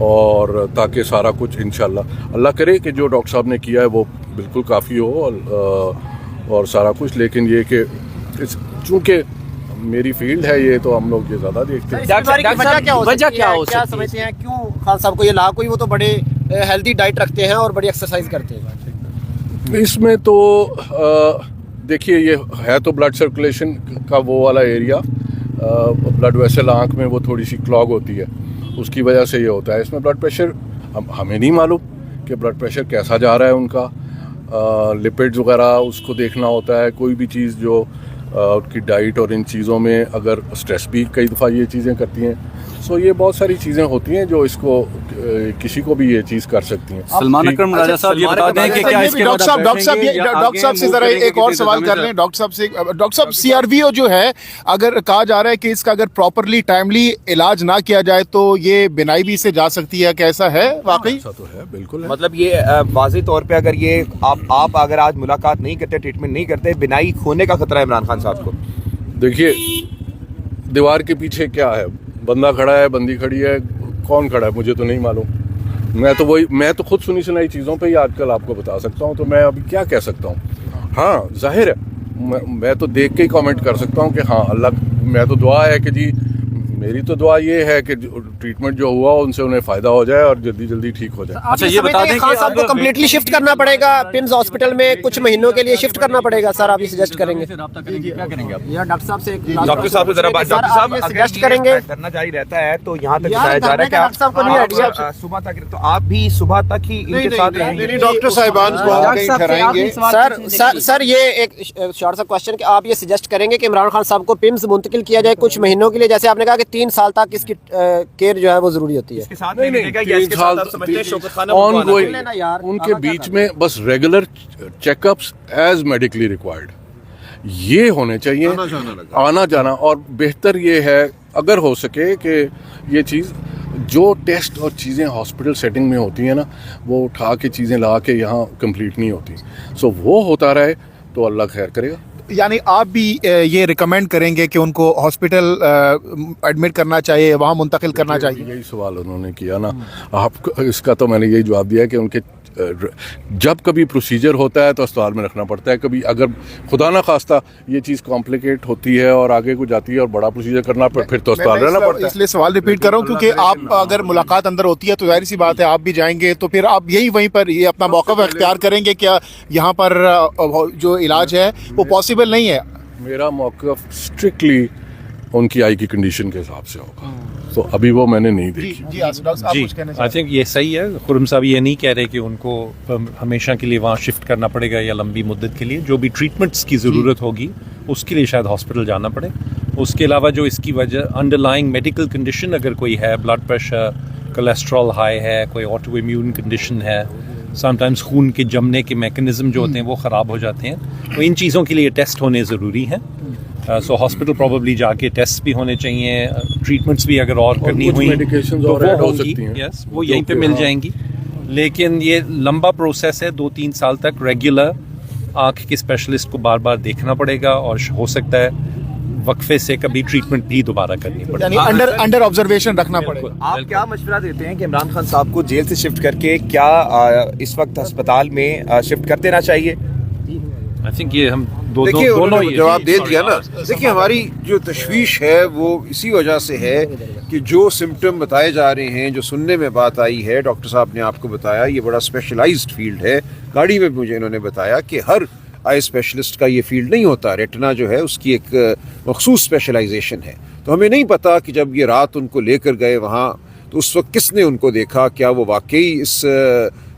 اور تاکہ سارا کچھ انشاءاللہ اللہ کرے کہ جو ڈاکٹر صاحب نے کیا ہے وہ بالکل کافی ہو اور سارا کچھ. لیکن یہ کہ چونکہ میری فیلڈ ہے یہ, تو ہم لوگ یہ زیادہ دیکھتے ہیں. وجہ کیا ہو کیا سکتی سمجھتے ہیں کیوں خان صاحب کو یہ لاحق ہوئی؟ وہ تو بڑے ہیلدی ڈائٹ رکھتے ہیں اور بڑی ایکسرسائز کرتے ہیں. اس میں تو دیکھیے یہ ہے تو بلڈ سرکولیشن کا وہ والا ایریا, بلڈ ویسل آنکھ میں وہ تھوڑی سی کلاگ ہوتی ہے, اس کی وجہ سے یہ ہوتا ہے. اس میں بلڈ پریشر ہمیں نہیں معلوم کہ بلڈ پریشر کیسا جا رہا ہے ان کا, لپڈز وغیرہ اس کو دیکھنا ہوتا ہے. کوئی بھی چیز جو ان کی ڈائٹ اور ان چیزوں میں اگر اسٹریس بھی کئی دفعہ یہ چیزیں کرتی ہیں, سو یہ بہت ساری چیزیں ہوتی ہیں جو اس کو کسی کو بھی یہ چیز کر سکتی ہیں. سلمان اکرم راجہ صاحب یہ بتا دیں کہ کیا اس کے بعد ڈاکٹر صاحب سے ذرا ایک اور سوال کر لیں. ڈاکٹر صاحب سے, ڈاکٹر صاحب سی آر وی او جو ہے, اگر کہا جا رہا ہے کہ اس کا اگر پراپرلی ٹائملی علاج نہ کیا جائے تو یہ بینائی بھی سے جا سکتی ہے, کیسا ہے واقعی؟ ایسا تو ہے, بالکل ہے. مطلب یہ واضح طور پہ اگر یہ آپ اگر آج ملاقات نہیں کرتے, ٹریٹمنٹ نہیں کرتے, بینائی کھونے کا خطرہ ہے عمران خان صاحب کو. دیکھیے دیوار کے پیچھے کیا ہے, بندہ کھڑا ہے, بندی کھڑی ہے, کون کھڑا ہے مجھے تو نہیں معلوم. میں تو خود سنی سنائی چیزوں پہ ہی آج کل آپ کو بتا سکتا ہوں, تو میں ابھی کیا کہہ سکتا ہوں. ہاں ظاہر ہے میں تو دیکھ کے ہی کامنٹ کر سکتا ہوں کہ ہاں اللہ, میں تو دعا ہے کہ جی میری تو دعا یہ ہے کہ ٹریٹمنٹ جو ہوا ان سے انہیں فائدہ ہو جائے اور جلدی جلدی ٹھیک ہو جائے. اچھا یہ بتا دیں خان کہ صاحب کو کمپلیٹلی شفٹ کرنا پڑے گا پمز ہاسپٹل میں, کچھ مہینوں کے لیے شفٹ کرنا پڑے گا سر, آپ یہ سجیسٹ کریں گے؟ رابطہ کریں گے, کیا کریں گے آپ؟ یا ڈاکٹر صاحب سے ڈاکٹر صاحب ذرا بات, ڈاکٹر صاحب سجیسٹ کریں گے. دھرنا جاری رہتا ہے تو یہاں تک بتایا جا رہا ہے کہ ڈاکٹر صاحب کو نہیں آئیڈیا صبح تک, تو آپ بھی صبح تک ہی ان کے ساتھ رہیں گے. ڈاکٹر صاحبان کو آپ کہیں ٹھہرائیں گے. سر یہ ایک شارٹ سا کوشچن کہ آپ یہ سجیسٹ کریں گے کہ عمران خان صاحب کو پمز منتقل کیا جائے کچھ مہینوں کے لیے, جیسے آپ نے کہا کہ 3 سال تک اس کی کیئر جو ہے وہ ضروری ہوتی ہے. اس کے ساتھ نہیں, 3 سال آن گوئنگ ان کے بیچ میں بس regular check ups as medically required یہ ہونے چاہیے, آنا جانا. اور بہتر یہ ہے اگر ہو سکے کہ یہ چیز جو ٹیسٹ اور چیزیں ہاسپٹل سیٹنگ میں ہوتی ہیں نا, وہ اٹھا کے چیزیں لا کے یہاں کمپلیٹ نہیں ہوتی, سو وہ ہوتا رہے تو اللہ خیر کرے گا. یعنی آپ بھی یہ ریکمینڈ کریں گے کہ ان کو ہاسپٹل ایڈمٹ کرنا چاہیے, وہاں منتقل کرنا چاہیے؟ یہی سوال انہوں نے کیا نا آپ, اس کا تو میں نے یہی جواب دیا کہ ان کے جب کبھی پروسیجر ہوتا ہے تو اسپتال میں رکھنا پڑتا ہے. کبھی اگر خدا نہ خواستہ یہ چیز کمپلیکیٹ ہوتی ہے اور آگے کو جاتی ہے اور بڑا پروسیجر کرنا پھر تو اسپتال رہنا پڑتا ہے. اس لیے سوال ریپیٹ کر رہا ہوں کیونکہ آپ اگر ملاقات اندر ہوتی ہے تو ظاہر سی بات ہے آپ بھی جائیں گے, تو پھر آپ یہی وہیں پر یہ اپنا موقف اختیار کریں گے, کیا یہاں پر جو علاج ہے وہ پاسبل نہیں ہے؟ میرا موقف اسٹرکٹلی ان کی آئی کی کنڈیشن کے حساب سے ہوگا, تو ابھی وہ میں نے نہیں دیکھی. جی ڈاکٹر صاحب جی کچھ کہنا آئی تھنک یہ صحیح ہے. خرم صاحب یہ نہیں کہہ رہے کہ ان کو ہمیشہ کے لیے وہاں شفٹ کرنا پڑے گا یا لمبی مدت کے لیے. جو بھی ٹریٹمنٹس کی ضرورت ہوگی اس کے لیے شاید ہاسپٹل جانا پڑے. اس کے علاوہ جو اس کی وجہ انڈر لائنگ میڈیکل کنڈیشن اگر کوئی ہے, بلڈ پریشر, کولیسٹرول ہائی ہے, کوئی آٹو امیون کنڈیشن ہے, سم ٹائمز خون کے جمنے کے میکانزم جو ہوتے ہیں وہ خراب ہو جاتے ہیں, تو ان چیزوں کے لیے ٹیسٹ ہونے ضروری ہیں. سو ہاسپٹل پرابیبلی جا کے ٹیسٹ بھی ہونے چاہیے, ٹریٹمنٹس بھی اگر اور کرنی ہوئی تو وہ ہوں گی, یس وہ یہیں پہ مل جائیں گی. لیکن یہ لمبا پروسیس ہے, 2-3 سال تک ریگولر آنکھ کے اسپیشلسٹ کو بار بار دیکھنا پڑے گا, اور ہو سکتا ہے وقفے سے کبھی ٹریٹمنٹ بھی دوبارہ کرنی پڑے, یعنی انڈر آبزرویشن رکھنا پڑے گا. آپ کیا مشورہ دیتے ہیں کہ عمران خان صاحب کو جیل سے شفٹ کر کے کیا اس وقت ہسپتال میں شفٹ کر دینا چاہیے؟ آئی تھنک یہ ہم دونوں جواب دے دیا نا. دیکھیے ہماری جو تشویش ہے وہ اسی وجہ سے ہے کہ جو سمٹم بتائے جا رہے ہیں, جو سننے میں بات آئی ہے, ڈاکٹر صاحب نے آپ کو بتایا یہ بڑا اسپیشلائزڈ فیلڈ ہے. گاڑی میں مجھے انہوں نے بتایا کہ ہر آئی اسپیشلسٹ کا یہ فیلڈ نہیں ہوتا. ریٹنا جو ہے اس کی ایک مخصوص اسپیشلائزیشن ہے. تو ہمیں نہیں پتا کہ جب یہ رات ان کو لے کر گئے وہاں تو اس وقت کس نے ان کو دیکھا, کیا وہ واقعی اس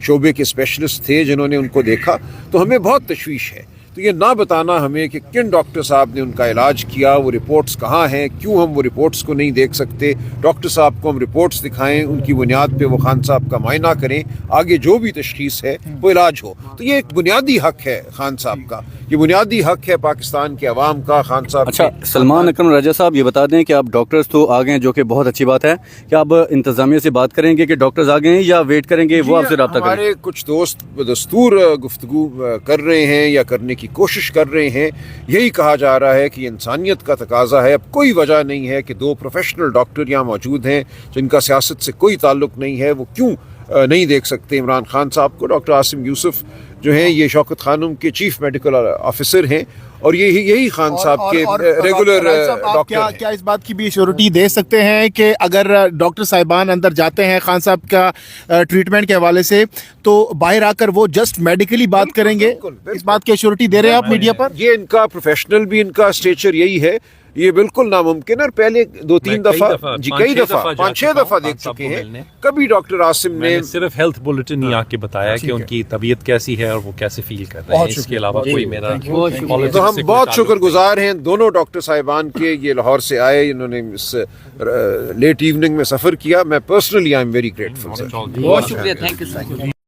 شعبے کے اسپیشلسٹ تھے جنہوں نے ان کو دیکھا. تو ہمیں بہت تشویش ہے. تو یہ نہ بتانا ہمیں کہ کن ڈاکٹر صاحب نے ان کا علاج کیا, وہ رپورٹس کہاں ہیں, کیوں ہم وہ رپورٹس کو نہیں دیکھ سکتے. ڈاکٹر صاحب کو ہم رپورٹس دکھائیں, ان کی بنیاد پہ وہ خان صاحب کا معائنہ کریں, آگے جو بھی تشخیص ہے وہ علاج ہو. تو یہ ایک بنیادی حق ہے خان صاحب کا, یہ بنیادی حق ہے پاکستان کے عوام کا. خان صاحب اچھا سلمان اکرم راجہ صاحب یہ بتا دیں کہ آپ ڈاکٹرز تو آ گئے ہیں, جو کہ بہت اچھی بات ہے, کیا آپ انتظامیہ سے بات کریں گے کہ ڈاکٹرز آ گئے ہیں یا ویٹ کریں گے وہ آپ سے رابطہ کریں؟ ہمارے کچھ دوست بدستور گفتگو کر رہے ہیں یا کرنے کی کوشش کر رہے ہیں. یہی کہا جا رہا ہے کہ انسانیت کا تقاضا ہے. اب کوئی وجہ نہیں ہے کہ 2 پروفیشنل ڈاکٹر یہاں موجود ہیں جن کا سیاست سے کوئی تعلق نہیں ہے, وہ کیوں نہیں دیکھ سکتے عمران خان صاحب کو. ڈاکٹر عاصم یوسف جو ہیں یہ شوکت خانم کے چیف میڈیکل آفیسر ہیں اور یہی خان صاحب کے ریگولر ڈاکٹر ہیں. کیا اس بات کی بھی شیورٹی دے سکتے ہیں کہ اگر ڈاکٹر صاحبان اندر جاتے ہیں خان صاحب کا ٹریٹمنٹ کے حوالے سے تو باہر آ کر وہ جسٹ میڈیکلی بات کریں گے؟ اس بات کی شیورٹی دے رہے ہیں آپ میڈیا پر؟ یہ ان کا پروفیشنل بھی ان کا اسٹیچر یہی ہے. یہ بالکل ناممکن ہے. اور پہلے 2-3 دفعہ کئی دفعہ 5-6 دفعہ دیکھ چکے ہیں. کبھی ڈاکٹر عاصم نے صرف ہیلتھ بلیٹن ہی آ کے بتایا کہ ان کی طبیعت کیسی ہے اور وہ کیسے فیل کر رہے ہیں. اس کے علاوہ کوئی میرا تو ہم بہت شکر گزار ہیں دونوں ڈاکٹر صاحبان کے. یہ لاہور سے آئے, انہوں نے اس لیٹ ایوننگ میں سفر کیا. میں personally I am very grateful. بہت شکریہ. Thank you sir.